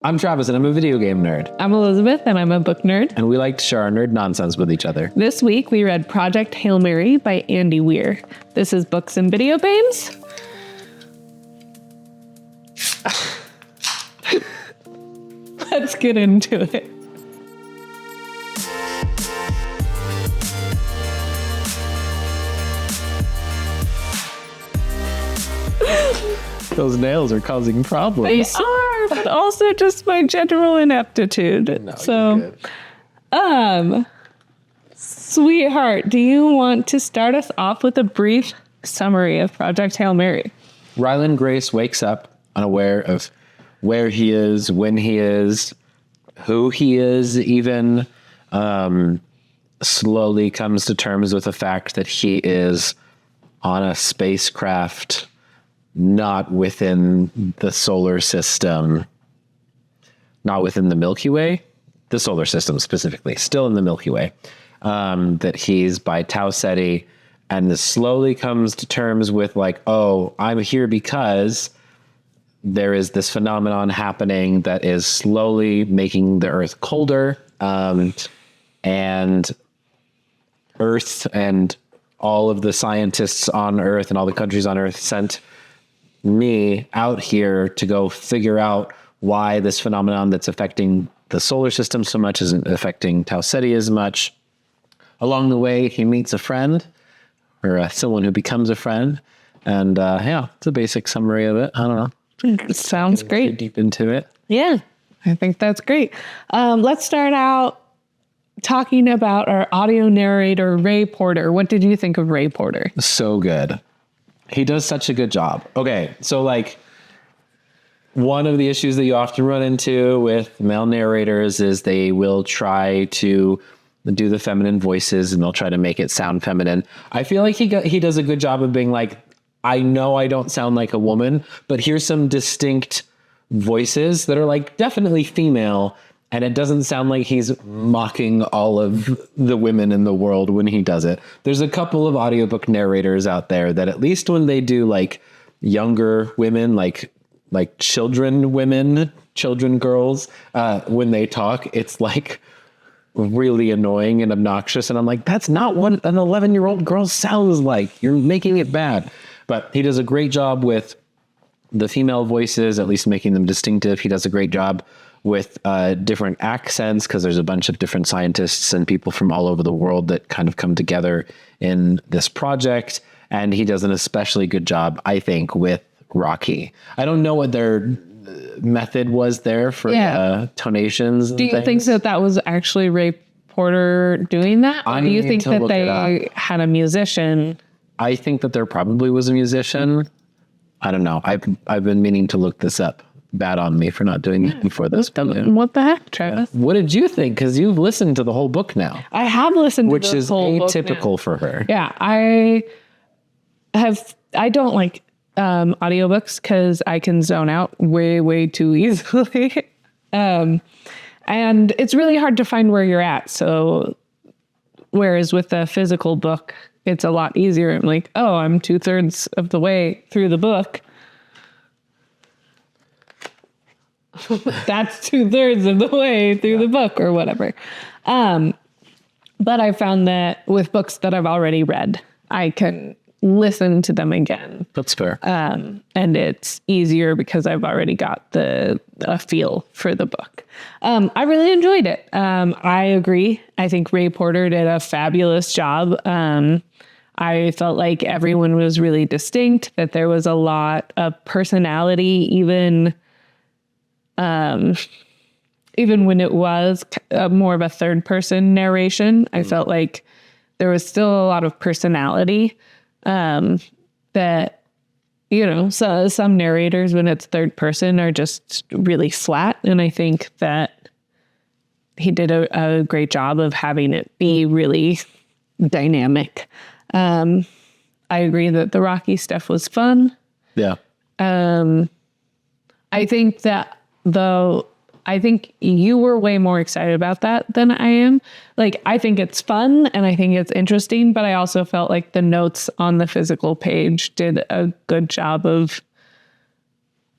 I'm Travis, and I'm a video game nerd. I'm Elizabeth, and I'm a book nerd. And we like to share our nerd nonsense with each other. This week, we read Project Hail Mary by Andy Weir. This is Books and Video Games. Let's get into it. Those nails are causing problems. They are, but also just my general ineptitude. No, Sweetheart, do you want to start us off with a brief summary of Project Hail Mary? Ryland Grace wakes up unaware of where he is, when he is, who he is, even slowly comes to terms with the fact that he is on a spacecraft not within the solar system, not within the Milky Way, the solar system specifically, still in the Milky Way, that he's by Tau Ceti, and this slowly comes to terms with like, oh, I'm here because there is this phenomenon happening that is slowly making the Earth colder, and Earth and all of the scientists on Earth and all the countries on Earth sent me out here to go figure out why this phenomenon that's affecting the solar system so much isn't affecting Tau Ceti as much. Along the way, he meets a friend, or someone who becomes a friend. And yeah, it's a basic summary of it. I don't know. It sounds great. Deep into it. Yeah, I think that's great. Let's start out talking about our audio narrator, Ray Porter. What did you think of Ray Porter? So good. He does such a good job. Okay, so like one of the issues that you often run into with male narrators is they will try to do the feminine voices and they'll try to make it sound feminine. I feel like he does a good job of being like, I know I don't sound like a woman, but here's some distinct voices that are like definitely female. And it doesn't sound like he's mocking all of the women in the world when he does it. There's a couple of audiobook narrators out there that at least when they do like younger women, like children girls, when they talk, it's like really annoying and obnoxious. And I'm like, that's not what an 11-year-old girl sounds like. You're making it bad. But he does a great job with the female voices, at least making them distinctive. He does a great job with different accents, because there's a bunch of different scientists and people from all over the world that kind of come together in this project. And he does an especially good job, I think, with Rocky. I don't know what their method was there for tonations. Do you think that was actually Ray Porter doing that? Or do you think that they had a musician? I think that there probably was a musician. I don't know. I've been meaning to look this up. Bad on me for not doing it before this. What the heck, Travis? What did you think? Because you've listened to the whole book now. I have listened to the whole book, which is atypical for her. Yeah, I don't like audiobooks because I can zone out way too easily. And it's really hard to find where you're at. So whereas with a physical book, it's a lot easier. I'm like, oh, I'm 2/3 of the way through the book. That's 2/3 of the way through the book or whatever. But I found that with books that I've already read, I can listen to them again. That's fair. And it's easier because I've already got a feel for the book. I really enjoyed it. I agree. I think Ray Porter did a fabulous job. I felt like everyone was really distinct, that there was a lot of personality, even when it was more of a third person narration. I felt like there was still a lot of personality, that, so some narrators when it's third person are just really flat. And I think that he did a great job of having it be really dynamic. I agree that the Rocky stuff was fun. Yeah. I think that though, I think you were way more excited about that than I am. Like, I think it's fun and I think it's interesting, but I also felt like the notes on the physical page did a good job of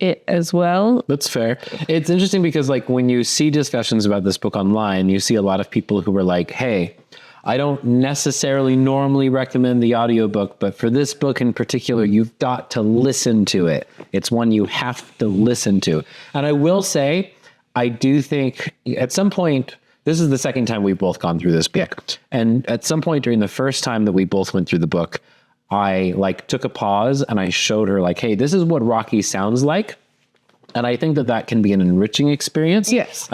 it as well. That's fair. It's interesting because like when you see discussions about this book online, you see a lot of people who are like, hey, I don't necessarily normally recommend the audiobook, but for this book in particular, you've got to listen to it. It's one you have to listen to. And I will say, I do think at some point, this is the second time we've both gone through this book. Yeah. And at some point during the first time that we both went through the book, I like took a pause and I showed her like, hey, this is what Rocky sounds like. And I think that that can be an enriching experience. Yes.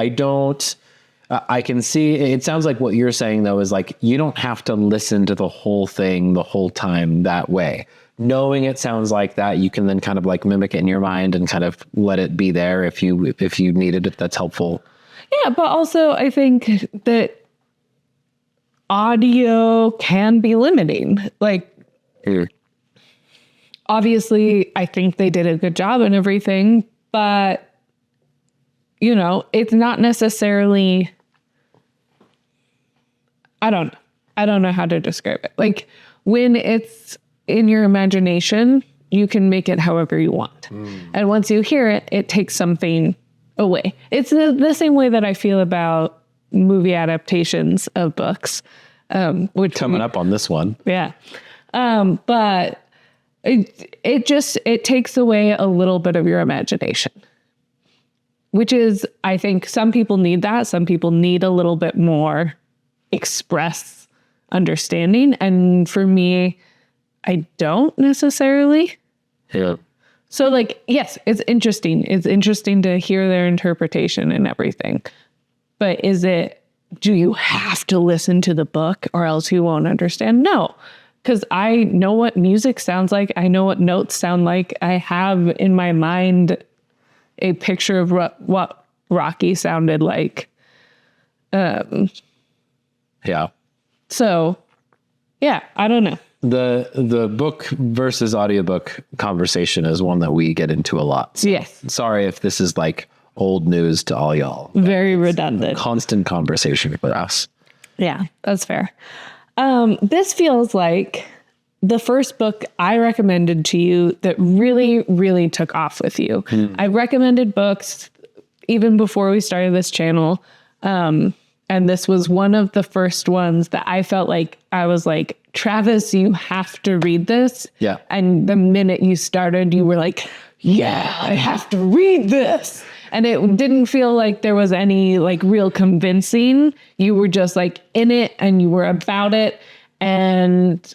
I can see, it sounds like what you're saying though, is like, you don't have to listen to the whole thing the whole time that way. Knowing it sounds like that, you can then kind of like mimic it in your mind and kind of let it be there if you needed it. That's helpful. Yeah. But also I think that audio can be limiting. Like, obviously, I think they did a good job and everything, but, you know, it's not necessarily, I don't know how to describe it. Like, when it's in your imagination, you can make it however you want. And once you hear it, it takes something away. It's the same way that I feel about movie adaptations of books. Which Coming up on this one. Yeah. But it takes away a little bit of your imagination, which is, I think some people need that. Some people need a little bit more express understanding. And for me, I don't necessarily. Yeah. So like, yes, it's interesting. It's interesting to hear their interpretation and everything. But do you have to listen to the book or else you won't understand? No. Because I know what music sounds like. I know what notes sound like. I have in my mind a picture of what Rocky sounded like. Yeah. So, yeah, I don't know. The book versus audiobook conversation is one that we get into a lot. So yes. Sorry if this is like old news to all y'all. Very redundant. Constant conversation with us. Yeah, that's fair. This feels like the first book I recommended to you that really, really took off with you. I recommended books even before we started this channel. And this was one of the first ones that I felt like I was like, Travis, you have to read this. Yeah. And the minute you started, you were like, yeah, I have to read this. And it didn't feel like there was any like real convincing. You were just like in it and you were about it. And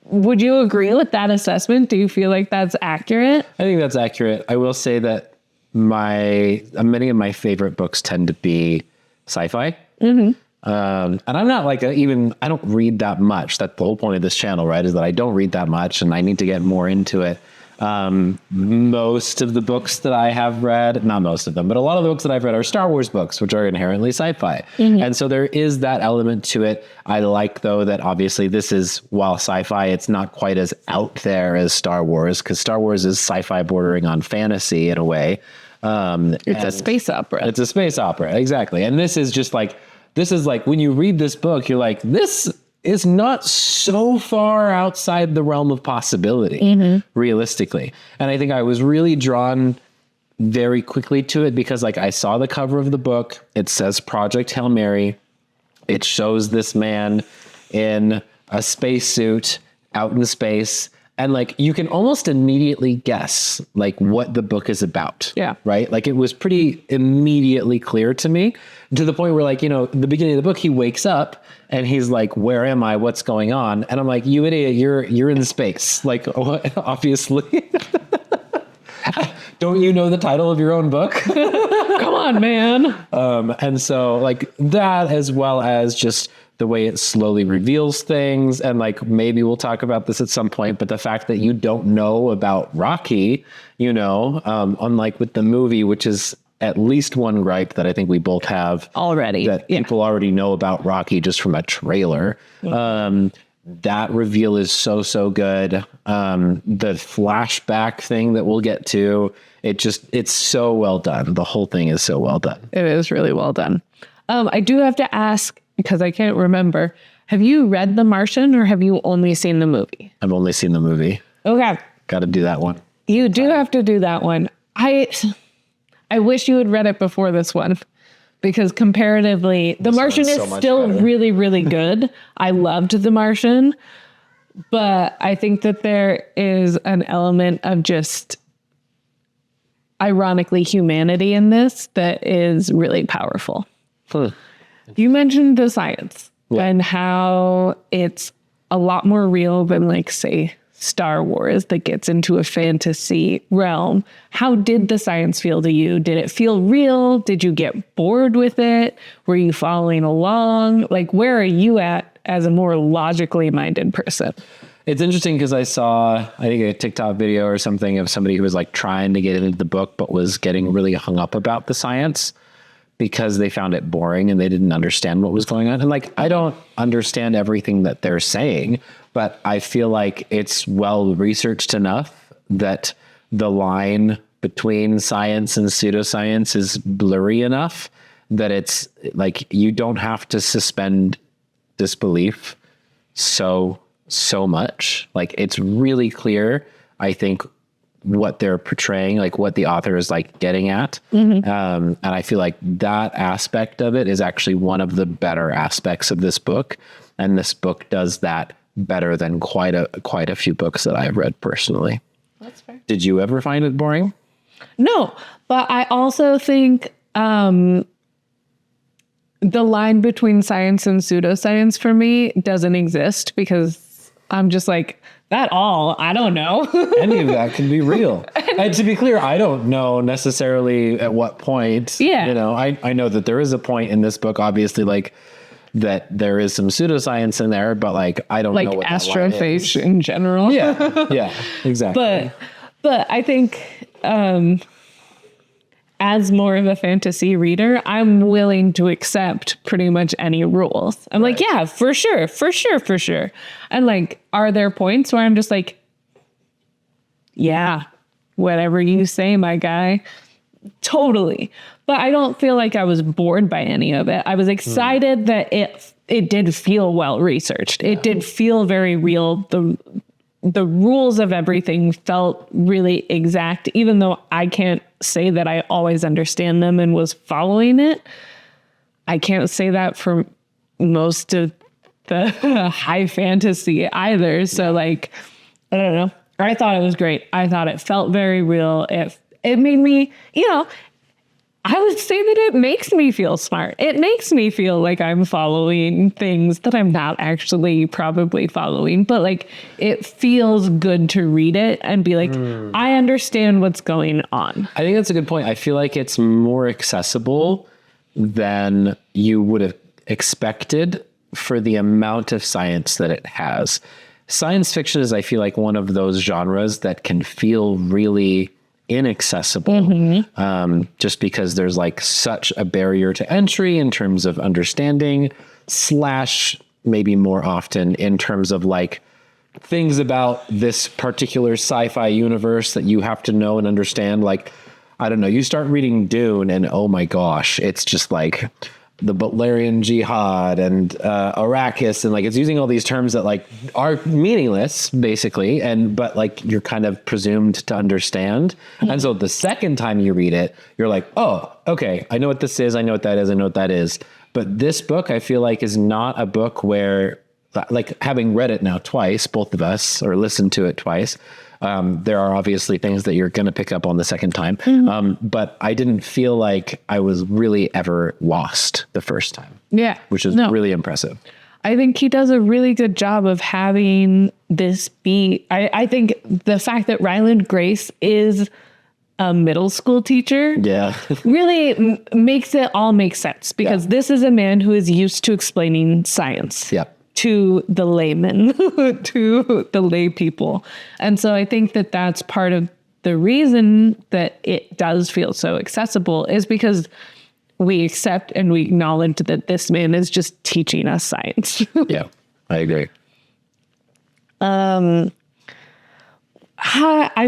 would you agree with that assessment? Do you feel like that's accurate? I think that's accurate. I will say that many of my favorite books tend to be sci-fi. Mm-hmm. And I'm not like I don't read that much. That's the whole point of this channel, right? Is that I don't read that much and I need to get more into it. Most of the books that I have read, not most of them, but a lot of the books that I've read are Star Wars books, which are inherently sci-fi. Mm-hmm. And so there is that element to it. I like though that obviously this is, while sci-fi, it's not quite as out there as Star Wars, because Star Wars is sci-fi bordering on fantasy in a way. It's a space opera. It's a space opera. Exactly. And this is like when you read this book, you're like, this is not so far outside the realm of possibility, realistically. And I think I was really drawn very quickly to it because like I saw the cover of the book. It says Project Hail Mary. It shows this man in a spacesuit out in space. And like, you can almost immediately guess like what the book is about. Yeah. Right. Like it was pretty immediately clear to me, to the point where like, the beginning of the book, he wakes up and he's like, where am I? What's going on? And I'm like, you idiot, you're in space. Like, obviously. Don't you know the title of your own book? Come on, man. And so like that, as well as just the way it slowly reveals things. And like, maybe we'll talk about this at some point, but the fact that you don't know about Rocky, unlike with the movie, which is at least one gripe that I think we both have already, that people already know about Rocky just from a trailer. That reveal is so good. The flashback thing that we'll get to, it's so well done. The whole thing is so well done. It is really well done. I do have to ask, because I can't remember, have you read The Martian or have you only seen the movie? I've only seen the movie. Okay. Got to do that one. You do have to do that one. I wish you had read it before this one, because comparatively, The Martian is so still better. really, really good. I loved The Martian, but I think that there is an element of just ironically humanity in this that is really powerful. You mentioned the science and how it's a lot more real than, like, say, Star Wars that gets into a fantasy realm. How did the science feel to you? Did it feel real? Did you get bored with it? Were you following along? Like, where are you at as a more logically minded person? It's interesting because I saw, I think, a TikTok video or something of somebody who was like trying to get into the book, but was getting really hung up about the science because they found it boring and they didn't understand what was going on. And like, I don't understand everything that they're saying, but I feel like it's well researched enough that the line between science and pseudoscience is blurry enough that it's like, you don't have to suspend disbelief so much. Like, it's really clear, I think, what they're portraying, like what the author is like getting at. And I feel like that aspect of it is actually one of the better aspects of this book. And this book does that better than quite a few books that I've read personally. That's fair. Did you ever find it boring? No, but I also think the line between science and pseudoscience for me doesn't exist, because I'm just like, I don't know. Any of that can be real. And to be clear, I don't know necessarily at what point. Yeah. You know, I know that there is a point in this book, obviously, like, that there is some pseudoscience in there, but like, I don't Like know what that line is. astrophage in general. Yeah, exactly. But I think as more of a fantasy reader, I'm willing to accept pretty much any rules. I'm like, yeah, for sure. And like, are there points where I'm just like, yeah, whatever you say, my guy, totally. But I don't feel like I was bored by any of it. I was excited that it did feel well researched. It did feel very real. The rules of everything felt really exact, even though I can't say that I always understand them and was following it. I can't say that for most of the high fantasy either. So like, I don't know. I thought it was great. I thought it felt very real. It made me, I would say that it makes me feel smart. It makes me feel like I'm following things that I'm not actually probably following, but like, it feels good to read it and be like, I understand what's going on. I think that's a good point. I feel like it's more accessible than you would have expected for the amount of science that it has. Science fiction is, I feel like, one of those genres that can feel really inaccessible, just because there's like such a barrier to entry in terms of understanding, / maybe more often in terms of like things about this particular sci-fi universe that you have to know and understand. Like, I don't know, you start reading Dune and oh my gosh, it's just like the Butlerian Jihad and Arrakis, and like it's using all these terms that like are meaningless basically, but like you're kind of presumed to understand. And so the second time you read it, you're like, oh, okay, I know what this is, I know what that is, I know what that is. But this book, I feel like, is not a book where, like, having read it now twice, both of us, or listened to it twice, there are obviously things that you're going to pick up on the second time. But I didn't feel like I was really ever lost the first time. Yeah. Which is really impressive. I think he does a really good job of having this be, I think the fact that Ryland Grace is a middle school teacher really makes it all make sense, because this is a man who is used to explaining science. To the layman, to the lay people. And so I think that that's part of the reason that it does feel so accessible, is because we accept and we acknowledge that this man is just teaching us science. Yeah, I agree. I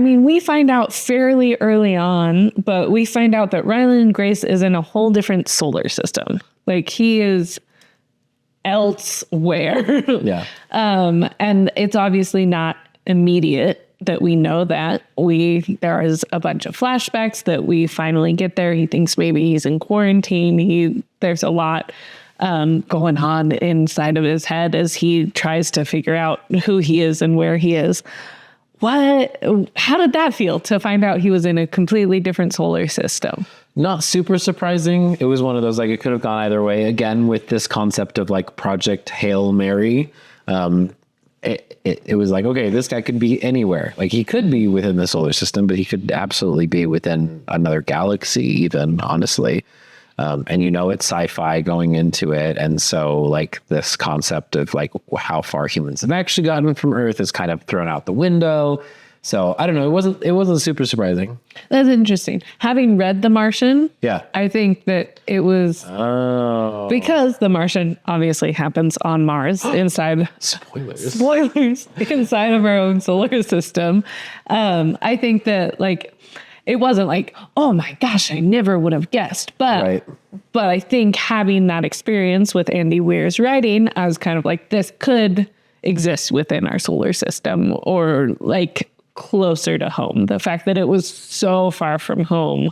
mean, we find out fairly early on, but we find out that Ryland Grace is in a whole different solar system. Like, he is elsewhere. Yeah. And it's obviously not immediate that we know that. There is a bunch of flashbacks that we finally get there. He thinks maybe he's in quarantine. There's a lot going on inside of his head as he tries to figure out who he is and where he is. How did that feel to find out he was in a completely different solar system? Not super surprising. It was one of those, like, it could have gone either way. Again, with this concept of like Project Hail Mary, it was like, okay, this guy could be anywhere. Like, he could be within the solar system, but he could absolutely be within another galaxy even, honestly. And it's sci-fi going into it. And so like this concept of like how far humans have actually gotten from Earth is kind of thrown out the window. So I don't know. It wasn't super surprising. That's interesting. Having read The Martian, yeah, I think that it was because The Martian obviously happens on Mars inside spoilers inside of our own solar system. I think that like it wasn't like, oh my gosh, I never would have guessed. But I think having that experience with Andy Weir's writing, I was kind of like, this could exist within our solar system or like closer to home. The fact that it was so far from home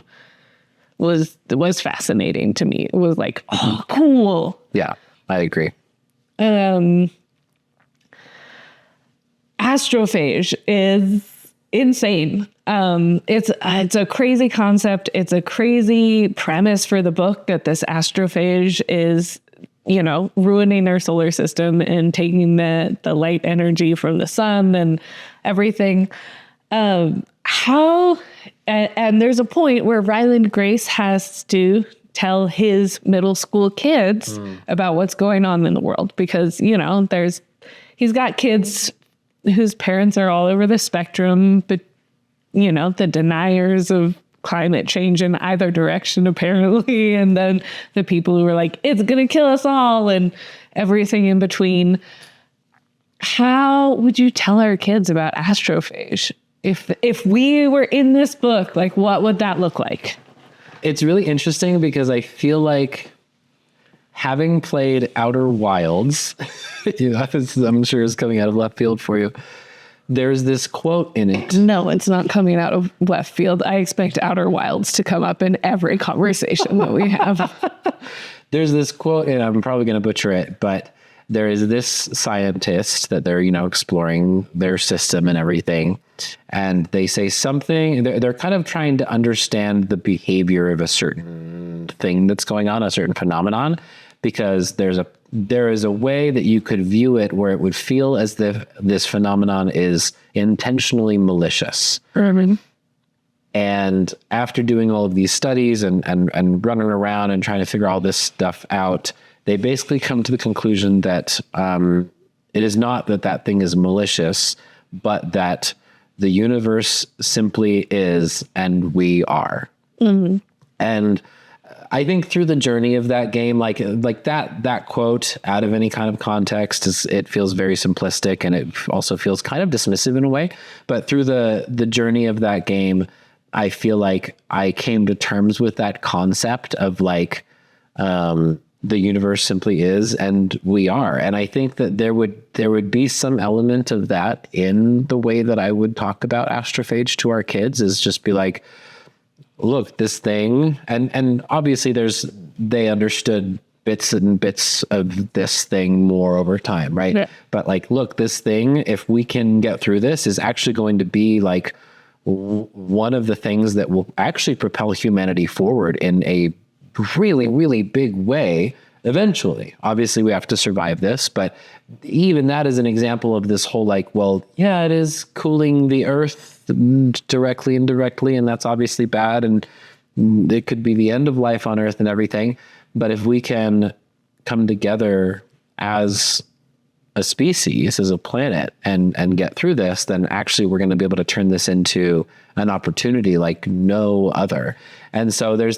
was fascinating to me. It was like, oh, cool. Yeah, I agree. Astrophage is insane. It's a crazy concept. It's a crazy premise for the book that this astrophage is, ruining our solar system and taking the light energy from the sun and everything. And there's a point where Ryland Grace has to tell his middle school kids about what's going on in the world because, he's got kids whose parents are all over the spectrum, but the deniers of climate change in either direction, apparently. And then the people who were like, it's going to kill us all and everything in between. How would you tell our kids about astrophage? If we were in this book, like what would that look like? It's really interesting because I feel like having played Outer Wilds, I'm sure is coming out of left field for you. There's this quote in it. No, it's not coming out of left field. I expect Outer Wilds to come up in every conversation that we have. There's this quote, and I'm probably going to butcher it, but there is this scientist that they're, exploring their system and everything. And they say something, they're kind of trying to understand the behavior of a certain thing that's going on, a certain phenomenon, because there is a way that you could view it where it would feel as if this phenomenon is intentionally malicious. Mm-hmm. And after doing all of these studies and running around and trying to figure all this stuff out, they basically come to the conclusion that it is not that thing is malicious, but that the universe simply is, and we are. Mm-hmm. And I think through the journey of that game, like that quote out of any kind of context it feels very simplistic and it also feels kind of dismissive in a way. But through the journey of that game, I feel like I came to terms with that concept of like, the universe simply is, and we are. And I think that there would be some element of that in the way that I would talk about astrophage to our kids, is just be like, look, this thing, and obviously they understood bits and bits of this thing more over time, right? Yeah. But like, look, this thing, if we can get through this, is actually going to be like one of the things that will actually propel humanity forward in a really, really big way eventually. Obviously, we have to survive this, but even that is an example of this whole like, well, yeah, it is cooling the earth directly and indirectly, and that's obviously bad, and it could be the end of life on Earth and everything. But if we can come together as a species, as a planet, and get through this, then actually we're going to be able to turn this into an opportunity like no other. And so there's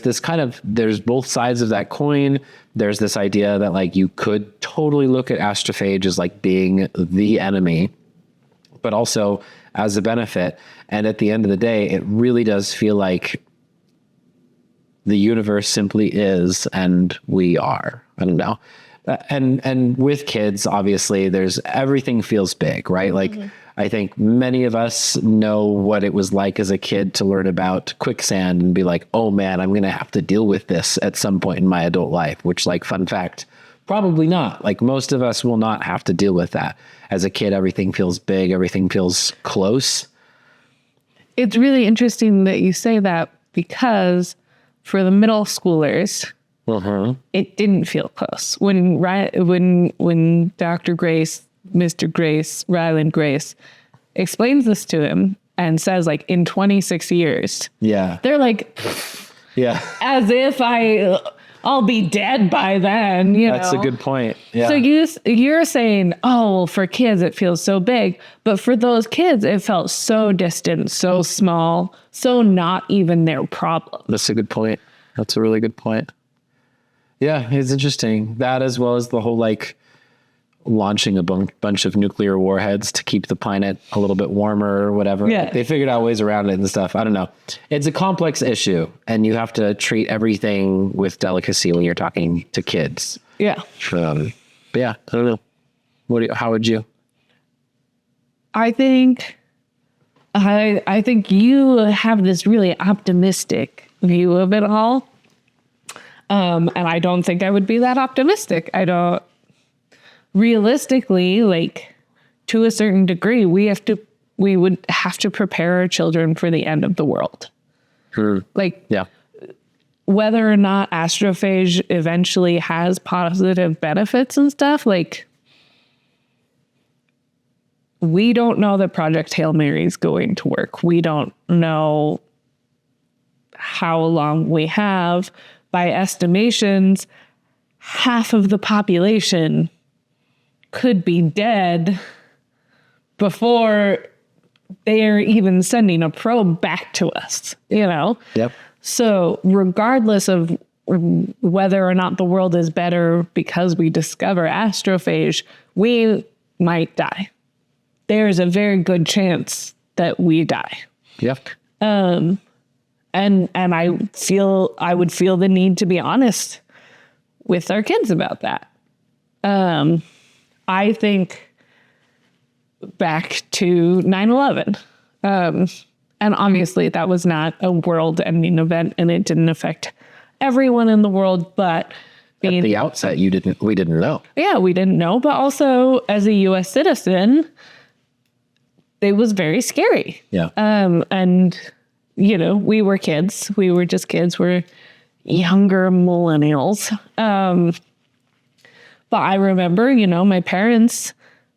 both sides of that coin. There's this idea that like you could totally look at astrophage as like being the enemy, but also as a benefit. And at the end of the day, it really does feel like the universe simply is, and we are. I don't know. And with kids, obviously, everything feels big, right? Like, I think many of us know what it was like as a kid to learn about quicksand and be like, oh man, I'm going to have to deal with this at some point in my adult life, which, like, fun fact, probably not. Like, most of us will not have to deal with that. As a kid, everything feels big. Everything feels close. It's really interesting that you say that, because for the middle schoolers, it didn't feel close. When Dr. Grace, Mr. Grace, Ryland Grace explains this to him and says, like, in 26 years, they're like, as if I'll be dead by then. That's a good point. Yeah. So you're saying, oh, well, for kids, it feels so big. But for those kids, it felt so distant, so small, so not even their problem. That's a good point. That's a really good point. Yeah, it's interesting. That, as well as the whole, like, launching a bunch of nuclear warheads to keep the planet a little bit warmer or whatever. Yeah. They figured out ways around it and stuff. I don't know. It's a complex issue, and you have to treat everything with delicacy when you're talking to kids. Yeah. But yeah, I don't know. How would you? I think you have this really optimistic view of it all. And I don't think I would be that optimistic. Realistically, like, to a certain degree, we would have to prepare our children for the end of the world. Like, whether or not astrophage eventually has positive benefits and stuff, like, we don't know that Project Hail Mary is going to work. We don't know how long we have. By estimations, half of the population could be dead before they're even sending a probe back to us, Yep. So regardless of whether or not the world is better because we discover astrophage, we might die. There's a very good chance that we die. Yep. And I would feel the need to be honest with our kids about that. I think back to 9/11. And obviously that was not a world-ending event, and it didn't affect everyone in the world, but at the outset, we didn't know. Yeah, we didn't know, but also as a US citizen, it was very scary. Yeah. And we were kids. We were just kids. We're younger millennials. But I remember, my parents,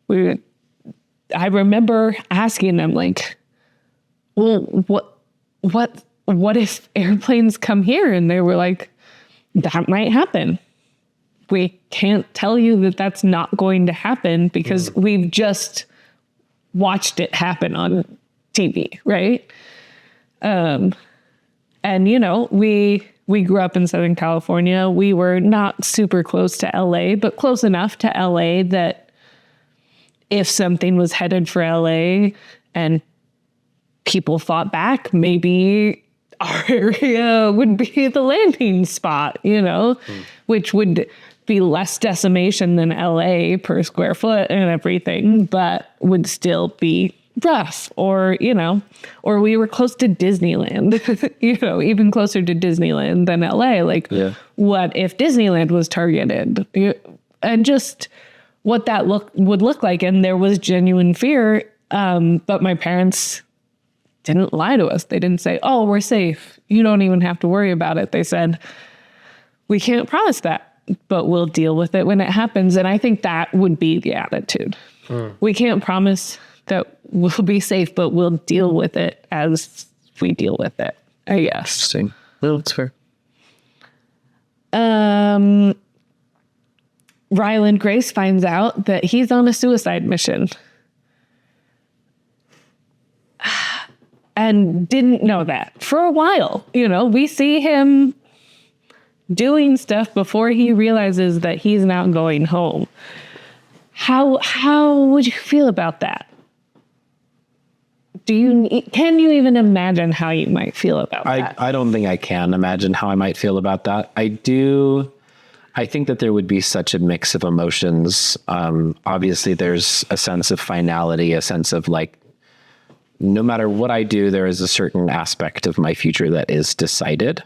I remember asking them, like, well, what if airplanes come here? And they were like, that might happen. We can't tell you that that's not going to happen because we've just watched it happen on TV, right? And, we grew up in Southern California. We were not super close to LA, but close enough to LA that if something was headed for LA and people fought back, maybe our area would be the landing spot, which would be less decimation than LA per square foot and everything, but would still be rough. Or we were close to Disneyland, even closer to Disneyland than LA. Like, what if Disneyland was targeted? And just what that would look like. And there was genuine fear. But my parents didn't lie to us. They didn't say, oh, we're safe. You don't even have to worry about it. They said, we can't promise that, but we'll deal with it when it happens. And I think that would be the attitude. We can't promise that we'll be safe, but we'll deal with it as we deal with it, I guess. Interesting. Well, that's fair. Ryland Grace finds out that he's on a suicide mission. And didn't know that for a while. We see him doing stuff before he realizes that he's not going home. How would you feel about that? Can you even imagine how you might feel about that? I don't think I can imagine how I might feel about that. I I think that there would be such a mix of emotions. Obviously, there's a sense of finality, a sense of like, no matter what I do, there is a certain aspect of my future that is decided.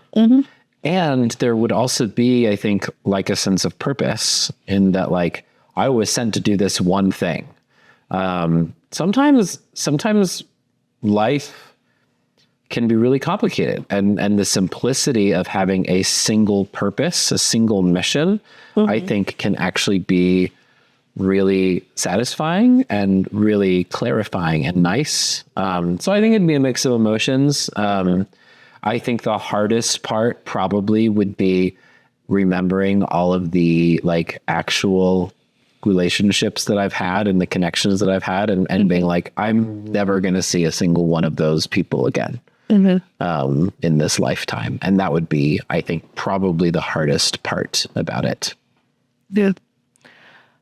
And there would also be, I think, like a sense of purpose in that, like, I was sent to do this one thing. Sometimes life can be really complicated, and the simplicity of having a single purpose, a single mission, I think can actually be really satisfying and really clarifying and nice. So I think it'd be a mix of emotions. I think the hardest part probably would be remembering all of the like actual relationships that I've had and the connections that I've had, and being like, I'm never going to see a single one of those people again in this lifetime. And that would be, I think, probably the hardest part about it. Yeah.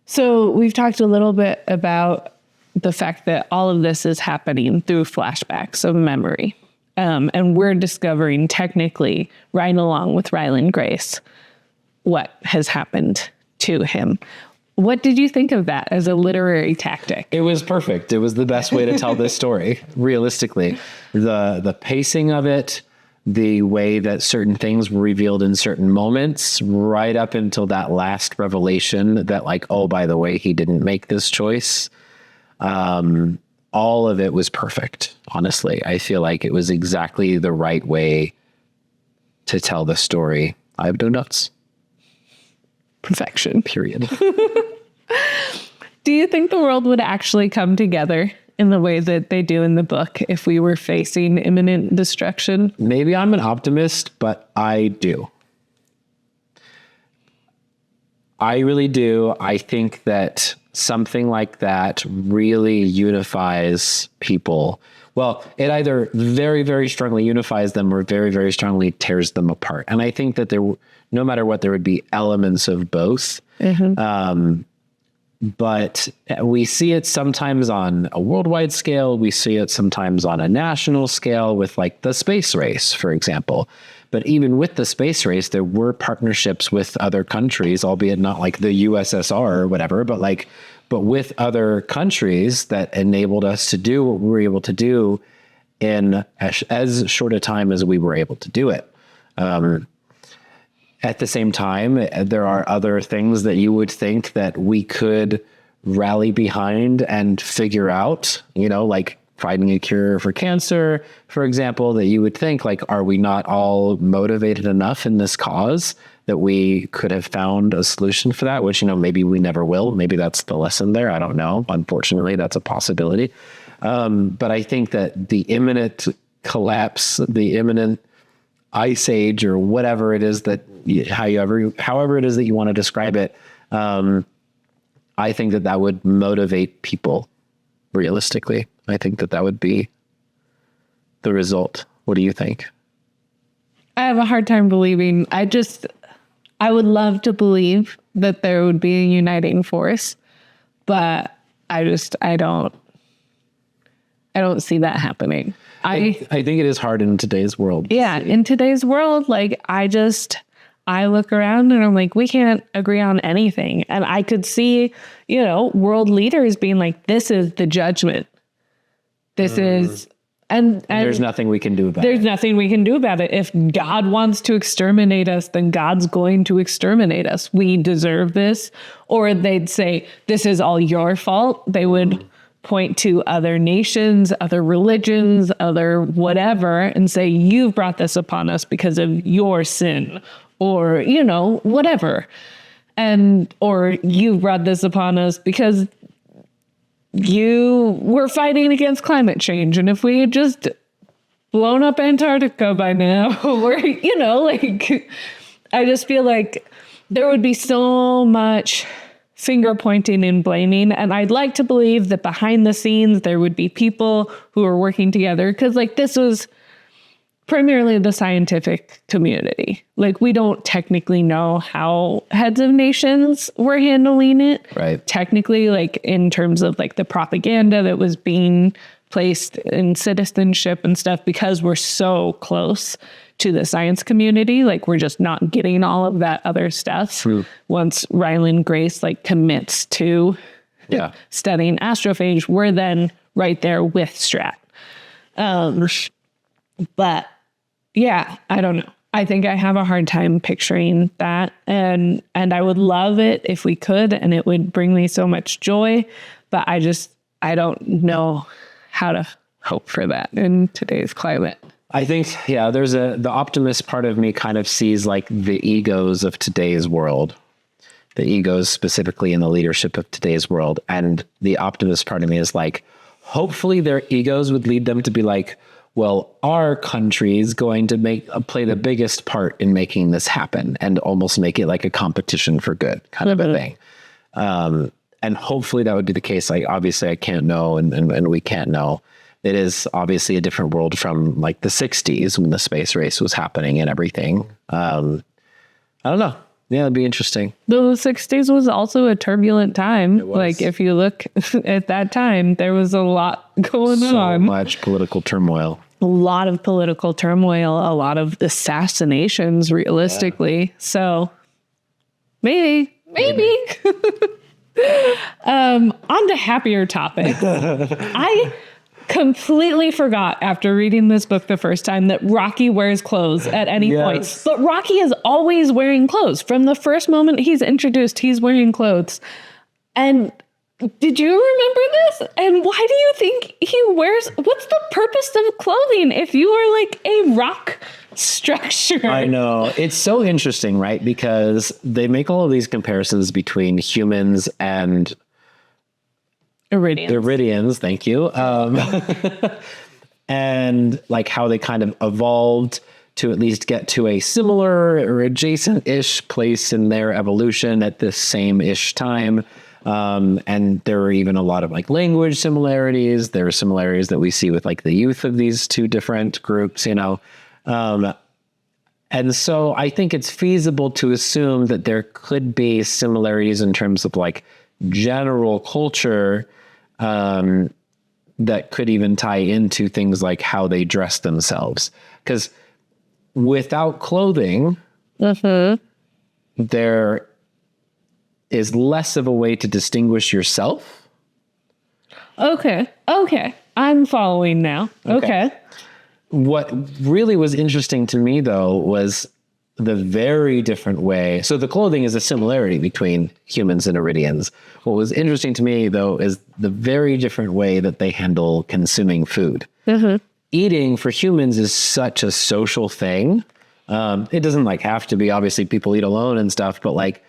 So we've talked a little bit about the fact that all of this is happening through flashbacks of memory. And we're discovering technically, right along with Ryland Grace, what has happened to him. What did you think of that as a literary tactic? It was perfect. It was the best way to tell this story, realistically. The pacing of it, the way that certain things were revealed in certain moments, right up until that last revelation that, like, oh, by the way, he didn't make this choice. All of it was perfect, honestly. I feel like it was exactly the right way to tell the story. I have no notes. Perfection. Period. Do you think the world would actually come together in the way that they do in the book if we were facing imminent destruction? Maybe I'm an optimist, but I do. I really do. I think that something like that really unifies people. Well, it either very, very strongly unifies them or very, very strongly tears them apart. And I think that there, no matter what, there would be elements of both. But we see it sometimes on a worldwide scale. We see it sometimes on a national scale with like the space race, for example. But even with the space race, there were partnerships with other countries, albeit not like the USSR or whatever, but with other countries that enabled us to do what we were able to do in as short a time as we were able to do it. At the same time, there are other things that you would think that we could rally behind and figure out, like finding a cure for cancer, for example, that you would think, like, are we not all motivated enough in this cause that we could have found a solution for that, which, maybe we never will. Maybe that's the lesson there. I don't know. Unfortunately, that's a possibility. But I think that the imminent collapse, the imminent ice age, or whatever it is that however it is that you want to describe it, I think that would motivate people realistically. I think that would be the result. What do you think? I have a hard time believing. I would love to believe that there would be a uniting force, but I don't see that happening. I think it is hard in today's world. Yeah, in today's world, like I look around and I'm like, we can't agree on anything. And I could see, world leaders being like, this is the judgment. This is, and there's nothing we can do about it. There's nothing we can do about it. If God wants to exterminate us, then God's going to exterminate us. We deserve this. Or they'd say, this is all your fault. They would point to other nations, other religions, other whatever, and say, you've brought this upon us because of your sin, or, whatever. Or you brought this upon us because you were fighting against climate change. And if we had just blown up Antarctica by now, or, I just feel like there would be so much finger pointing and blaming. And I'd like to believe that behind the scenes, there would be people who are working together. Cause this was primarily the scientific community. We don't technically know how heads of nations were handling it. Right. Technically, in terms of the propaganda that was being placed in citizenship and stuff, because we're so close to the science community. Like, we're just not getting all of that other stuff. Once Ryland Grace like commits to studying astrophage, we're then right there with Stratt. But yeah, I don't know. I think I have a hard time picturing that. And I would love it if we could, and it would bring me so much joy. But I don't know how to hope for that in today's climate. I think, there's the optimist part of me kind of sees like the egos of today's world, the egos specifically in the leadership of today's world. And the optimist part of me is like, hopefully their egos would lead them to be like, well, our country's going to play the biggest part in making this happen, and almost make it like a competition for good kind of a thing. And hopefully that would be the case. Like, obviously I can't know, and we can't know. It is obviously a different world from like the 60s when the space race was happening and everything. I don't know. Yeah, it'd be interesting. The 60s was also a turbulent time. Like, if you look at that time, there was a lot going on. So much political turmoil. A lot of political turmoil, a lot of assassinations, realistically. Yeah. So maybe. On to happier topics. I completely forgot after reading this book the first time that Rocky wears clothes at any point. But Rocky is always wearing clothes. From the first moment he's introduced, he's wearing clothes. And did you remember this? And why do you think he wears... What's the purpose of clothing if you are like a rock structure? I know. It's so interesting, right? Because they make all of these comparisons between humans and... Iridians, thank you. And like how they kind of evolved to at least get to a similar or adjacent-ish place in their evolution at this same-ish time. And there were even a lot of like language similarities. There are similarities that we see with like the youth of these two different groups, you know. And so I think it's feasible to assume that there could be similarities in terms of like general culture, that could even tie into things like how they dress themselves. Because without clothing, there is less of a way to distinguish yourself. Okay. I'm following now. Okay. What really was interesting to me, though, was the very different way. So the clothing is a similarity between humans and Iridians. What was interesting to me, though, is the very different way that they handle consuming food. Eating for humans is such a social thing. It doesn't like have to be. Obviously, people eat alone and stuff, but like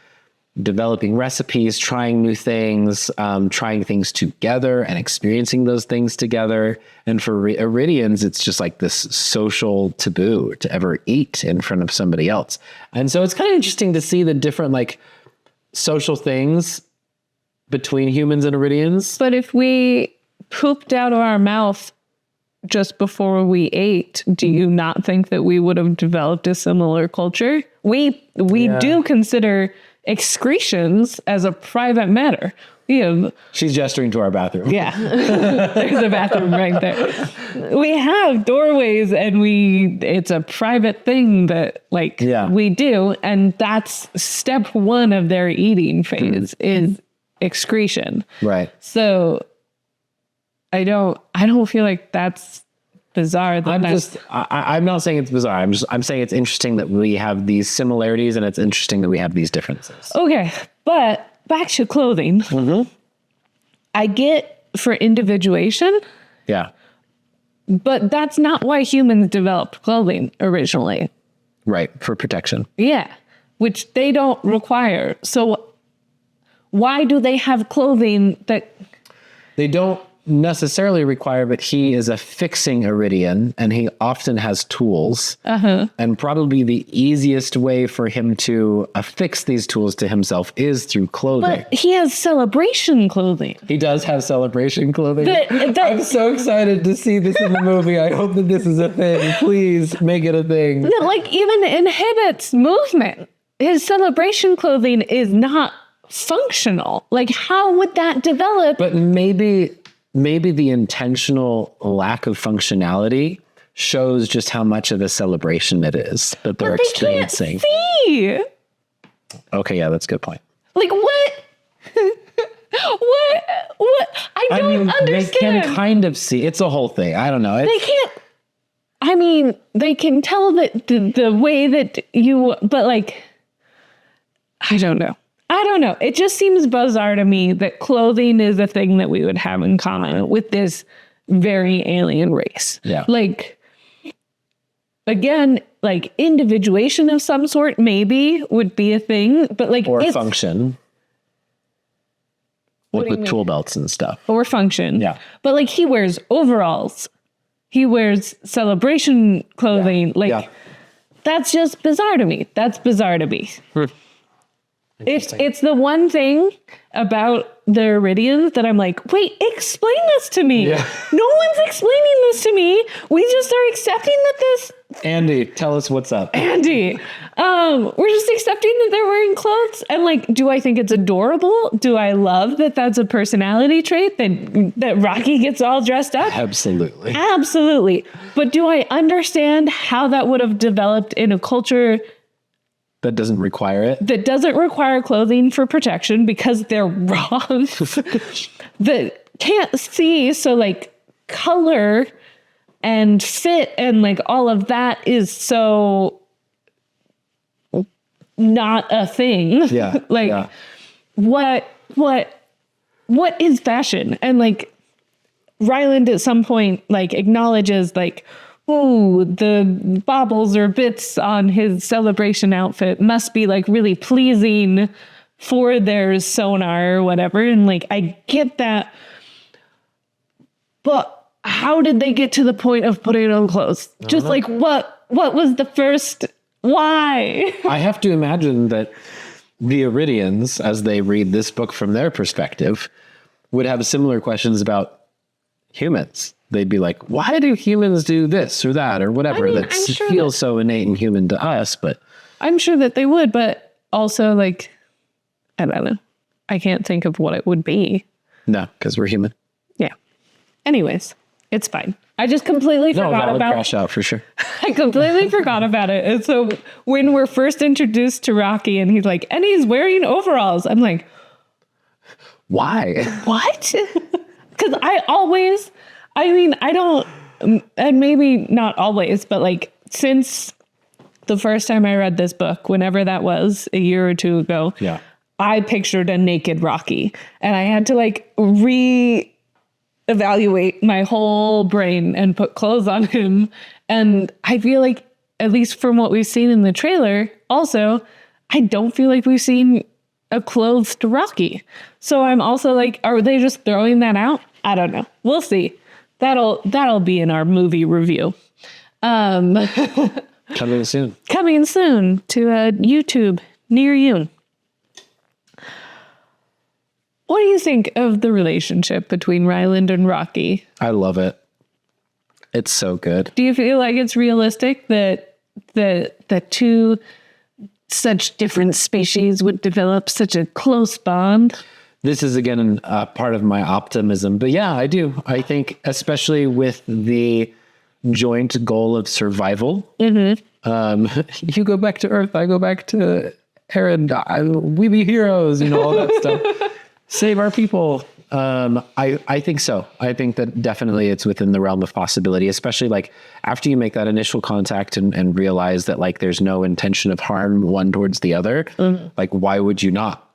developing recipes, trying new things, trying things together and experiencing those things together. And for Iridians, it's just like this social taboo to ever eat in front of somebody else. And so it's kind of interesting to see the different like social things between humans and Iridians. But if we pooped out of our mouth just before we ate, do you not think that we would have developed a similar culture? We do consider excretions as a private matter. She's gesturing to our bathroom. Yeah. There's a bathroom right there. We have doorways and it's a private thing that we do. And that's step one of their eating phase is excretion. Right. So I don't feel like that's bizarre. I'm not saying it's bizarre. I'm saying it's interesting that we have these similarities and it's interesting that we have these differences. Okay. But back to clothing. I get for individuation. Yeah. But that's not why humans developed clothing originally. Right. For protection. Yeah. Which they don't require. So why do they have clothing that... They don't necessarily require, but he is a fixing Iridian and he often has tools. And probably the easiest way for him to affix these tools to himself is through clothing. But he has celebration clothing. He does have celebration clothing. I'm so excited to see this in the movie. I hope that this is a thing. Please make it a thing. That like even inhibits movement. His celebration clothing is not functional. Like how would that develop? But maybe the intentional lack of functionality shows just how much of a celebration it is that they're experiencing. See. Okay, yeah, that's a good point. Like what? What? I don't understand. They can kind of see. It's a whole thing. I don't know. They can't. I mean, they can tell that the way that you, but like, I don't know. It just seems bizarre to me that clothing is a thing that we would have in common with this very alien race. Yeah. Like, again, like individuation of some sort maybe would be a thing, but like or function. With tool belts and stuff. Or function. Yeah. But like he wears overalls. He wears celebration clothing. Yeah. Like that's just bizarre to me. That's bizarre to me. It's the one thing about the Iridians that I'm like, wait, explain this to me. Yeah. No one's explaining this to me. We just are accepting that this. Andy, tell us what's up. Andy, we're just accepting that they're wearing clothes. And like, do I think it's adorable? Do I love that that's a personality trait that Rocky gets all dressed up? Absolutely. Absolutely. But do I understand how that would have developed in a culture that doesn't require it? That doesn't require clothing for protection because they're wrong. That can't see. So like color and fit and like all of that is so not a thing. Yeah. Like yeah. what is fashion? And like Ryland at some point like acknowledges like, oh, the baubles or bits on his celebration outfit must be like really pleasing for their sonar or whatever. And like, I get that. But how did they get to the point of putting on clothes? Just like what was the first, why? I have to imagine that the Iridians, as they read this book from their perspective, would have similar questions about humans. They'd be like, why do humans do this or that or whatever that feels so innate and human to us? But I'm sure that they would, but also like, I don't know. I can't think of what it would be. No, because we're human. Yeah. Anyways, it's fine. I just completely forgot about crash out for sure. I completely forgot about it. And so when we're first introduced to Rocky and he's like, and he's wearing overalls, I'm like, why? What? Because I don't, and maybe not always, but like since the first time I read this book, whenever that was a year or two ago, yeah, I pictured a naked Rocky and I had to like evaluate my whole brain and put clothes on him. And I feel like, at least from what we've seen in the trailer, also, I don't feel like we've seen a clothed Rocky. So I'm also like, are they just throwing that out? I don't know. We'll see. That'll be in our movie review. Coming soon. Coming soon to YouTube near you. What do you think of the relationship between Ryland and Rocky? I love it. It's so good. Do you feel like it's realistic that the two such different species would develop such a close bond? This is, again, part of my optimism. But yeah, I do. I think, especially with the joint goal of survival, you go back to Earth, I go back to Aaron, we be heroes, all that stuff. Save our people. I think so. I think that definitely it's within the realm of possibility, especially like after you make that initial contact and realize that like there's no intention of harm one towards the other. Like, why would you not?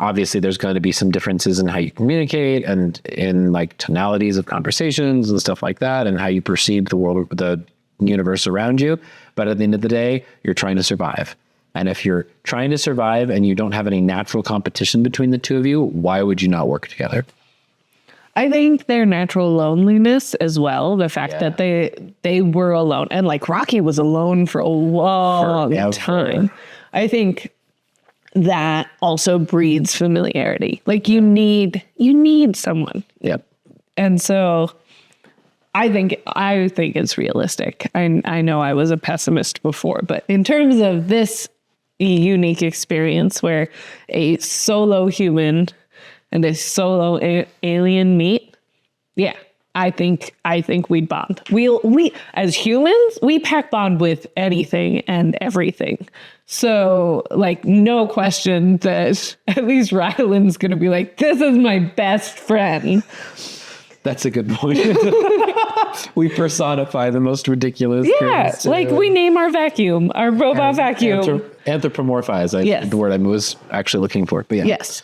Obviously there's going to be some differences in how you communicate and in like tonalities of conversations and stuff like that, and how you perceive the world, the universe around you. But at the end of the day, you're trying to survive. And if you're trying to survive and you don't have any natural competition between the two of you, why would you not work together? I think their natural loneliness as well, the fact that they were alone, and like Rocky was alone for a long time. I think that also breeds familiarity. Like you need someone. Yep. And so I think it's realistic. I know I was a pessimist before, but in terms of this unique experience where a solo human and a solo alien meet, yeah, I think we'd bond. We as humans, we pack bond with anything and everything. So like no question that at least Ryland's gonna be like, this is my best friend. That's a good point. We personify the most ridiculous Yeah, things. like we name our vacuum, our robot vacuum. Anthropomorphize, the word I was actually looking for. But yeah. Yes.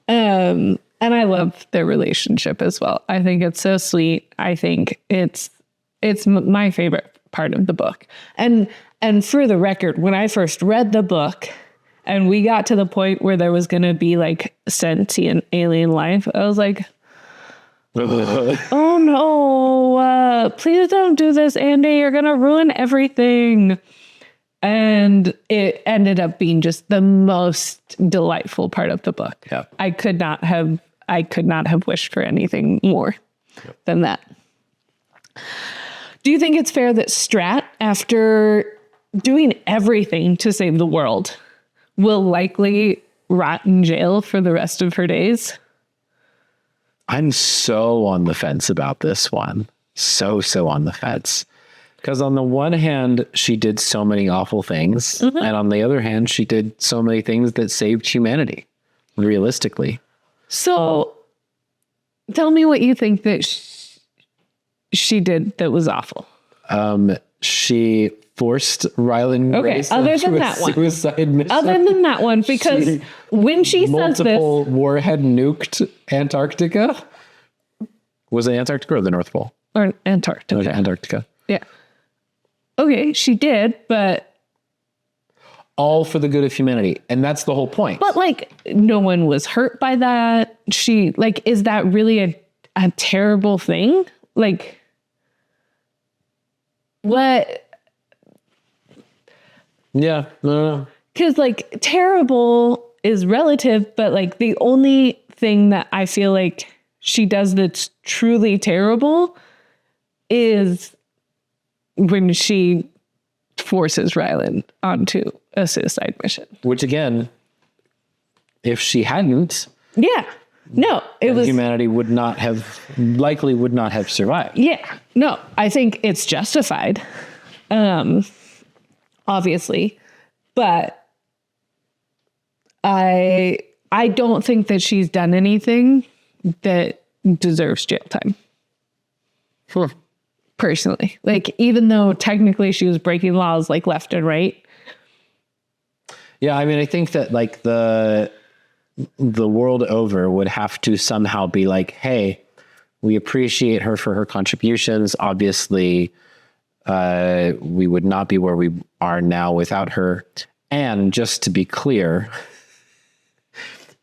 And I love their relationship as well. I think it's so sweet. I think it's my favorite part of the book. And for the record, when I first read the book and we got to the point where there was going to be like sentient alien life, I was like, oh no, please don't do this, Andy. You're going to ruin everything. And it ended up being just the most delightful part of the book. Yeah. I could not have wished for anything more than that. Do you think it's fair that Stratt, after doing everything to save the world, will likely rot in jail for the rest of her days? I'm so on the fence about this one. So on the fence. Because on the one hand, she did so many awful things. Mm-hmm. And on the other hand, she did so many things that saved humanity, realistically. So tell me what you think that she did that was awful. She forced Ryland Grace other than that one. Suicide mission. Other than that one, because when she says this... Multiple warhead nuked Antarctica. Was it Antarctica or the North Pole? Or Antarctica. Okay, Antarctica. Yeah. Okay, she did, but... all for the good of humanity. And that's the whole point. But like, no one was hurt by that. She, like, is that really a terrible thing? Like, what... Yeah, no. Because like terrible is relative, but like the only thing that I feel like she does that's truly terrible is when she forces Ryland onto a suicide mission. Which again, if she hadn't, humanity would not have survived. Yeah, no, I think it's justified. Obviously, but I don't think that she's done anything that deserves jail time. Personally, like, even though technically she was breaking laws like left and right. Yeah, I mean, I think that like the world over would have to somehow be like, hey, we appreciate her for her contributions. Obviously, we would not be where we are now without her. And just to be clear,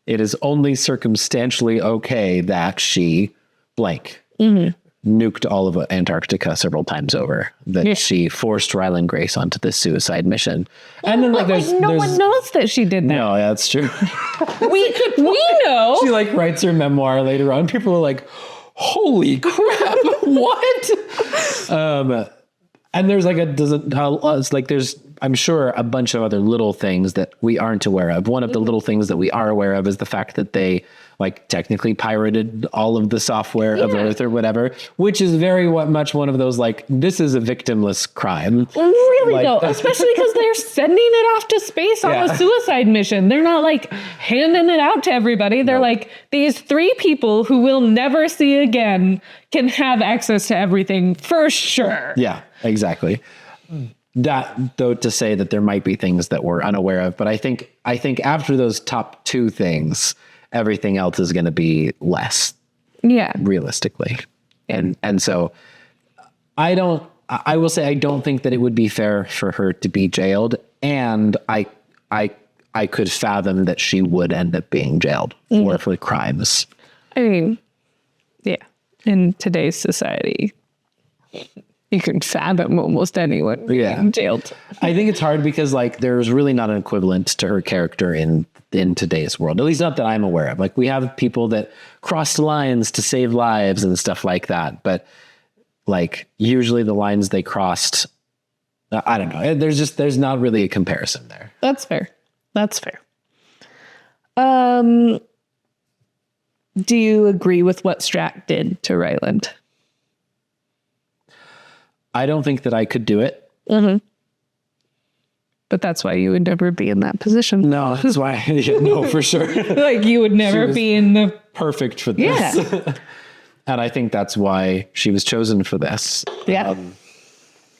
it is only circumstantially okay that she nuked all of Antarctica several times over, that she forced Ryland Grace onto this suicide mission. And then like no one knows that she did that. No, that's true. we know. She like writes her memoir later on. People are like, holy crap, what? And there's like there's, I'm sure, a bunch of other little things that we aren't aware of. One of the little things that we are aware of is the fact that they like technically pirated all of the software of Earth or whatever, which is very much one of those, like, this is a victimless crime. Really, like, though, especially because they're sending it off to space on a suicide mission. They're not like handing it out to everybody. They're like, these 3 people who we'll never see again can have access to everything for sure. Yeah, exactly. That, though, to say that there might be things that we're unaware of, but I think after those top 2 things, everything else is going to be less. Yeah. Realistically. And so I will say, I don't think that it would be fair for her to be jailed. And I could fathom that she would end up being jailed for crimes. I mean, yeah. In today's society, you can fathom almost anyone being jailed. I think it's hard because like there's really not an equivalent to her character in today's world, at least not that I'm aware of. Like, we have people that crossed lines to save lives and stuff like that, but like usually the lines they crossed, I don't know. There's not really a comparison there. That's fair. Do you agree with what Stratt did to Ryland? I don't think that I could do it. But that's why you would never be in that position. No, that's why. No, for sure. Like you would never be in the perfect for this. Yeah. And I think that's why she was chosen for this. Yeah.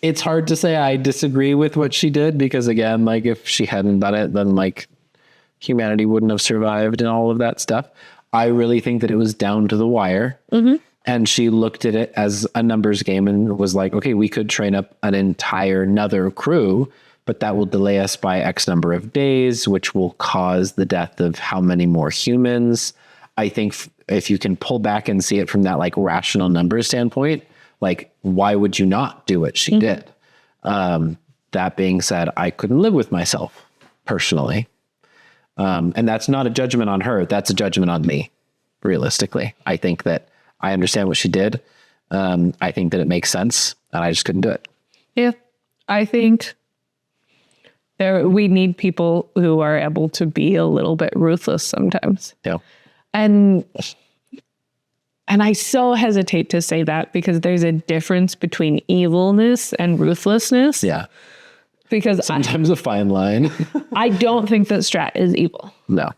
It's hard to say I disagree with what she did because, again, like if she hadn't done it, then like humanity wouldn't have survived and all of that stuff. I really think that it was down to the wire. And she looked at it as a numbers game and was like, okay, we could train up an entire another crew, but that will delay us by X number of days, which will cause the death of how many more humans. I think if you can pull back and see it from that like rational numbers standpoint, like why would you not do what she did? That being said, I couldn't live with myself personally. And that's not a judgment on her. That's a judgment on me. Realistically, I think that I understand what she did. I think that it makes sense and I just couldn't do it. Yeah. I think we need people who are able to be a little bit ruthless sometimes. Yeah. And I so hesitate to say that because there's a difference between evilness and ruthlessness. Yeah. Because sometimes a fine line. I don't think that Stratt is evil. No.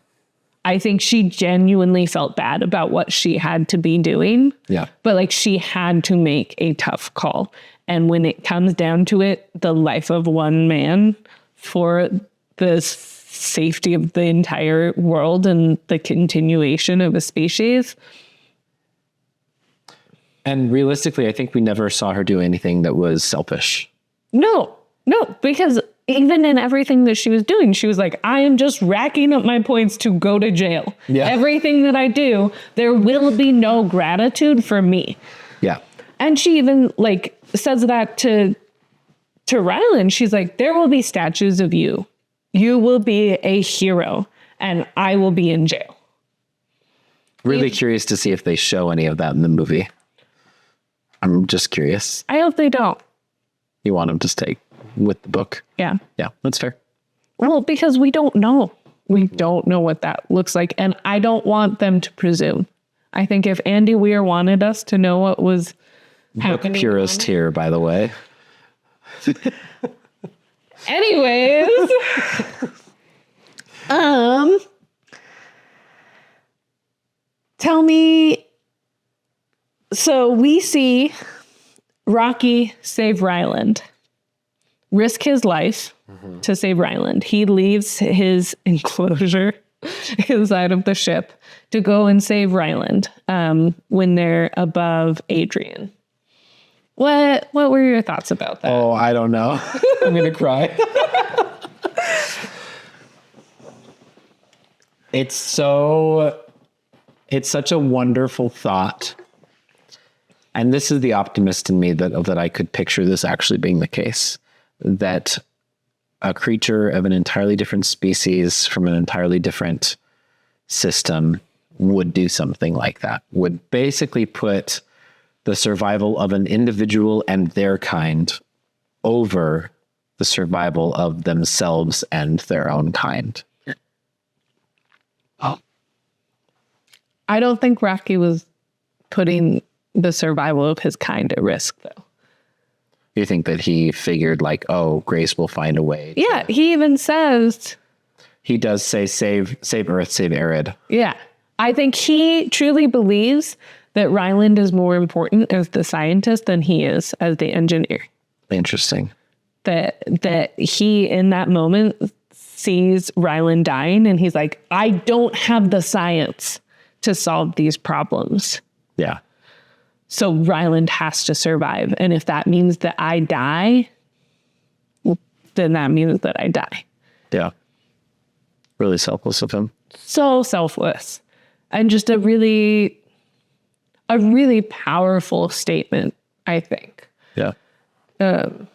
I think she genuinely felt bad about what she had to be doing. Yeah. But like she had to make a tough call. And when it comes down to it, the life of one man for the safety of the entire world and the continuation of a species. And realistically, I think we never saw her do anything that was selfish. No, because even in everything that she was doing, she was like, I am just racking up my points to go to jail. Yeah. Everything that I do, there will be no gratitude for me. Yeah. And she even like says that to Ryland. She's like, there will be statues of you. You will be a hero and I will be in jail. Really curious to see if they show any of that in the movie. I'm just curious. I hope they don't. You want them to stay with the book? Yeah. Yeah, that's fair. Well, because we don't know. We don't know what that looks like. And I don't want them to presume. I think if Andy Weir wanted us to know what was happening. Book purist here, by the way. Anyways. Tell me. So we see Rocky save Ryland, risk his life to save Ryland. He leaves his enclosure inside of the ship to go and save Ryland when they're above Adrian. What were your thoughts about that? Oh, I don't know. I'm going to cry. It's such a wonderful thought. And this is the optimist in me that I could picture this actually being the case, that a creature of an entirely different species from an entirely different system would do something like that, would basically put the survival of an individual and their kind over the survival of themselves and their own kind. Oh. I don't think Rocky was putting the survival of his kind at risk, though. You think that he figured like, oh, Grace will find a way? Yeah, he even says... He does say, save Earth, save Arid. Yeah. I think he truly believes that Ryland is more important as the scientist than he is as the engineer. Interesting. That he, in that moment, sees Ryland dying and he's like, I don't have the science to solve these problems. Yeah. So Ryland has to survive. And if that means that I die, well, then that means that I die. Yeah. Really selfless of him. So selfless. And just a really powerful statement, I think. Yeah. And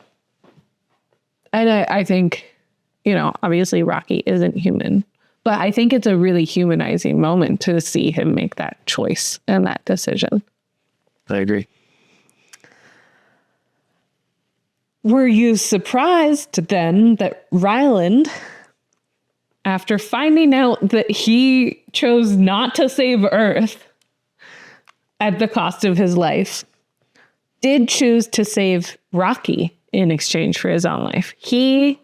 I think, obviously Rocky isn't human, but I think it's a really humanizing moment to see him make that choice and that decision. I agree. Were you surprised then that Ryland, after finding out that he chose not to save Earth at the cost of his life, did choose to save Rocky in exchange for his own life. He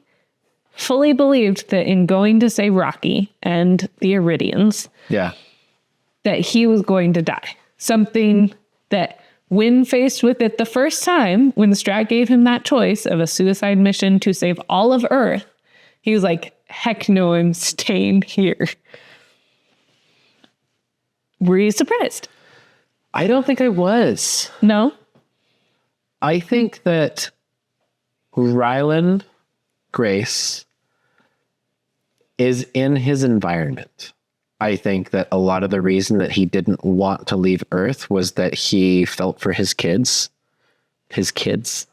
fully believed that in going to save Rocky and the Iridians, that he was going to die. Something that, when faced with it the first time, when Stratt gave him that choice of a suicide mission to save all of Earth, he was like, heck no, I'm staying here. Were you surprised? I don't think I was. No? I think that Ryland Grace is in his environment. I think that a lot of the reason that he didn't want to leave Earth was that he felt for his kids, his students,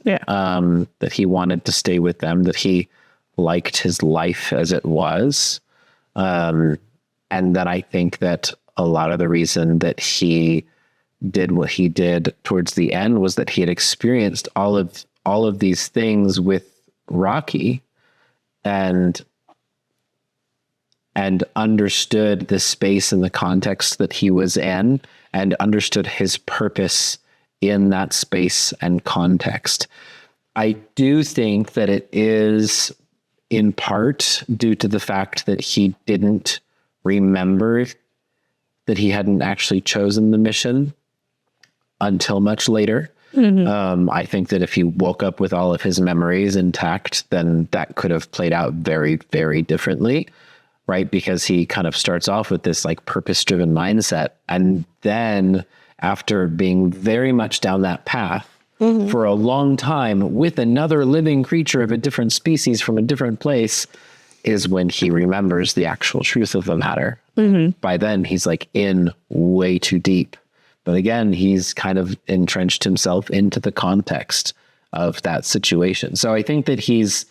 that he wanted to stay with them, that he liked his life as it was. And that I think that a lot of the reason that he did what he did towards the end was that he had experienced all of these things with Rocky and understood the space and the context that he was in and understood his purpose in that space and context. I do think that it is in part due to the fact that he didn't remember that he hadn't actually chosen the mission until much later. I think that if he woke up with all of his memories intact, then that could have played out very, very differently, right? Because he kind of starts off with this like purpose-driven mindset. And then after being very much down that path for a long time with another living creature of a different species from a different place, is when he remembers the actual truth of the matter. By then, he's like in way too deep. But again, he's kind of entrenched himself into the context of that situation. So I think that he's,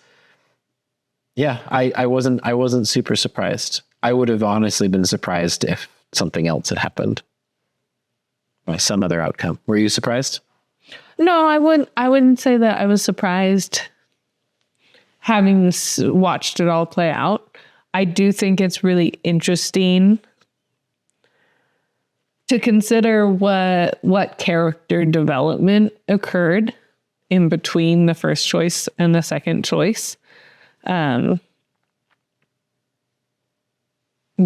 I wasn't super surprised. I would have honestly been surprised if something else had happened by some other outcome. Were you surprised? No, I wouldn't say that I was surprised having watched it all play out. I do think it's really interesting to consider what character development occurred in between the first choice and the second choice.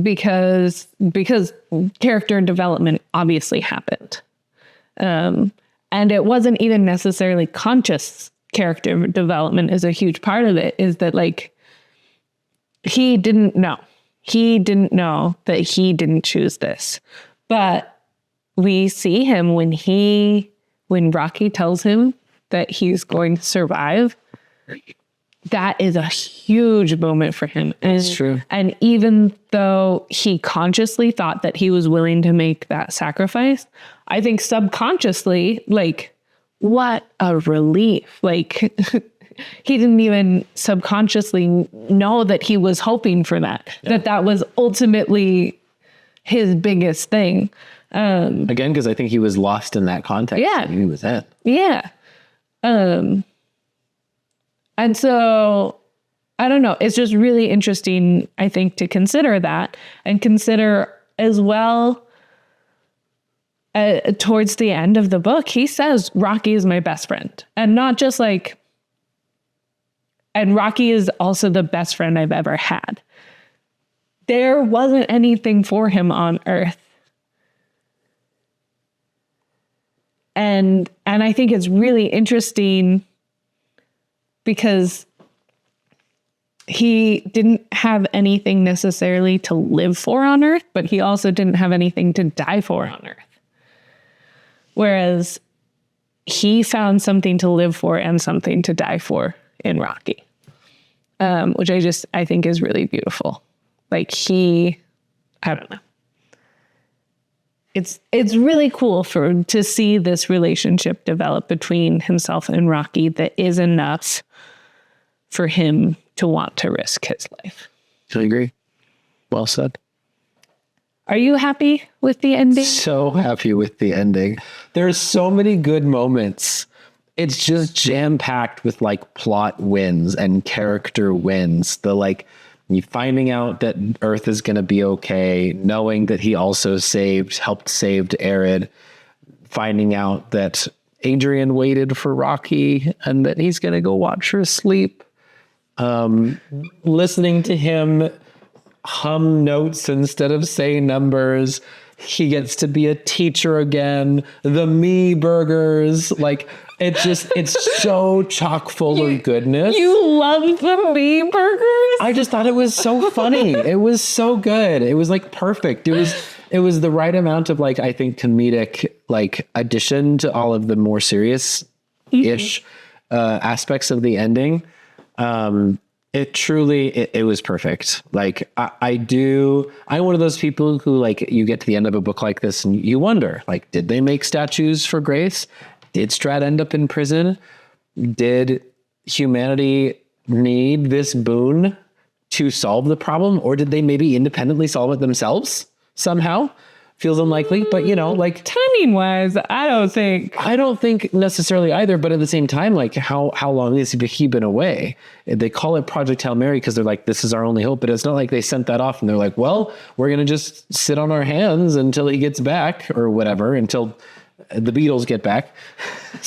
Because character development obviously happened. And it wasn't even necessarily conscious. Character development is a huge part of it, is that like he didn't know that he didn't choose this, but we see him when Rocky tells him that he's going to survive. That is a huge moment for him. That's true. And even though he consciously thought that he was willing to make that sacrifice, I think subconsciously, like, what a relief. Like, he didn't even subconsciously know that he was hoping for that, that was ultimately his biggest thing. Again, because I think he was lost in that context. Yeah. He was at. Yeah. And so, I don't know. It's just really interesting, I think, to consider that and consider as well, towards the end of the book, he says, Rocky is my best friend. And not just like, and Rocky is also the best friend I've ever had. There wasn't anything for him on Earth. And I think it's really interesting because he didn't have anything necessarily to live for on Earth, but he also didn't have anything to die for on Earth. Whereas he found something to live for and something to die for in Rocky, which I think is really beautiful. Like I don't know. It's really cool to see this relationship develop between himself and Rocky that is enough for him to want to risk his life. I agree. Well said. Are you happy with the ending? So happy with the ending. There's so many good moments. It's just jam-packed with like plot wins and character wins. The like you finding out that Earth is going to be okay, knowing that he also helped save Arid, finding out that Adrian waited for Rocky and that he's going to go watch her sleep. Listening to him hum notes instead of say numbers. He gets to be a teacher again. The me burgers, like it's so chock full of goodness. You love the me burgers? I just thought it was so funny. It was so good. It was like perfect. It was the right amount of like, I think, comedic like addition to all of the more serious ish aspects of the ending. It was perfect. Like I'm one of those people who like, you get to the end of a book like this and you wonder, like, did they make statues for Grace? Did Stratt end up in prison? Did humanity need this boon to solve the problem? Or did they maybe independently solve it themselves somehow? Feels unlikely, but like timing wise, I don't think necessarily either. But at the same time, like how long has he been away? They call it Project Hail Mary because they're like, this is our only hope. But it's not like they sent that off and they're like, well, we're going to just sit on our hands until he gets back or whatever, until the Beatles get back.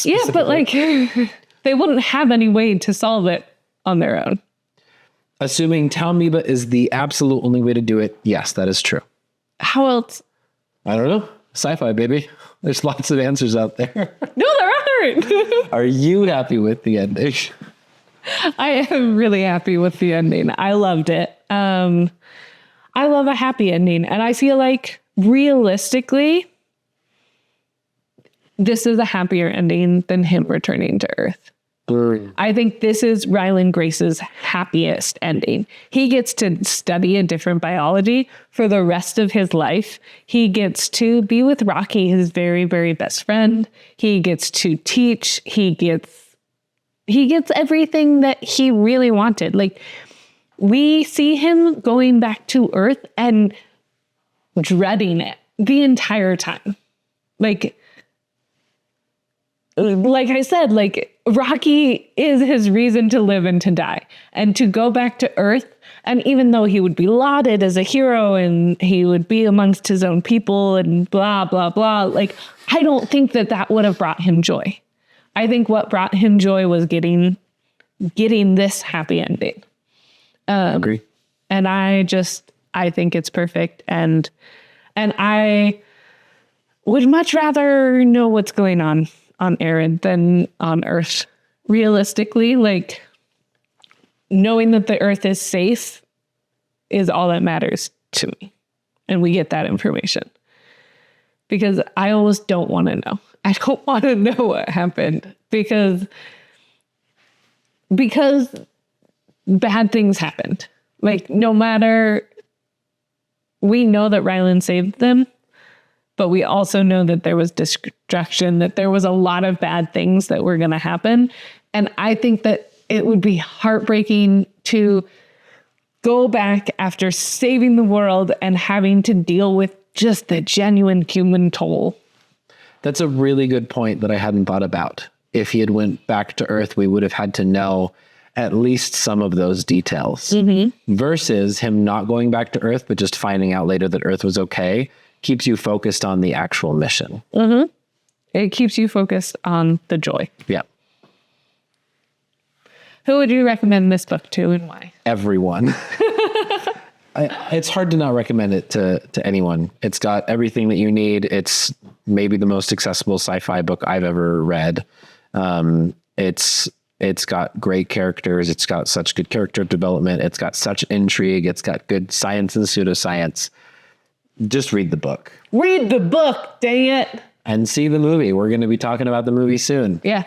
Yeah, but like they wouldn't have any way to solve it on their own. Assuming Talmiba is the absolute only way to do it. Yes, that is true. How else? I don't know. Sci-fi, baby. There's lots of answers out there. No, there aren't. Are you happy with the ending? I am really happy with the ending. I loved it. I love a happy ending. And I feel like realistically, this is a happier ending than him returning to Earth. I think this is Ryland Grace's happiest ending. He gets to study a different biology for the rest of his life. He gets to be with Rocky, his very, very best friend. He gets to teach. He gets everything that he really wanted. Like, we see him going back to Earth and dreading it the entire time. Like I said, like, Rocky is his reason to live and to die. And to go back to Earth, and even though he would be lauded as a hero and he would be amongst his own people and blah, blah, blah, like, I don't think that would have brought him joy. I think what brought him joy was getting this happy ending. Agree. And I think it's perfect. And I would much rather know what's going on Erin than on Earth. Realistically, like, knowing that the Earth is safe is all that matters to me. And we get that information. Because I almost don't want to know. I don't want to know what happened. Because bad things happened. Like, no matter, we know that Ryland saved them. But we also know that there was destruction, that there was a lot of bad things that were going to happen. And I think that it would be heartbreaking to go back after saving the world and having to deal with just the genuine human toll. That's a really good point that I hadn't thought about. If he had went back to Earth, we would have had to know at least some of those details. Versus him not going back to Earth, but just finding out later that Earth was okay. Keeps you focused on the actual mission. It keeps you focused on the joy. Yeah. Who would you recommend this book to and why? Everyone. It's hard to not recommend it to anyone. It's got everything that you need. It's maybe the most accessible sci-fi book I've ever read. It's got great characters. It's got such good character development. It's got such intrigue. It's got good science and pseudoscience. Just read the book. Read the book, dang it. And see the movie. We're going to be talking about the movie soon. Yeah.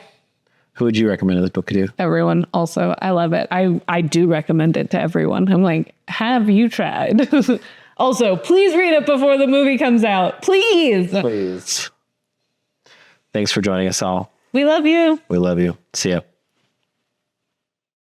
Who would you recommend this book to? Everyone. Also, I love it. I do recommend it to everyone. I'm like, have you tried? Also, please read it before the movie comes out. Please. Please. Thanks for joining us all. We love you. We love you. See ya.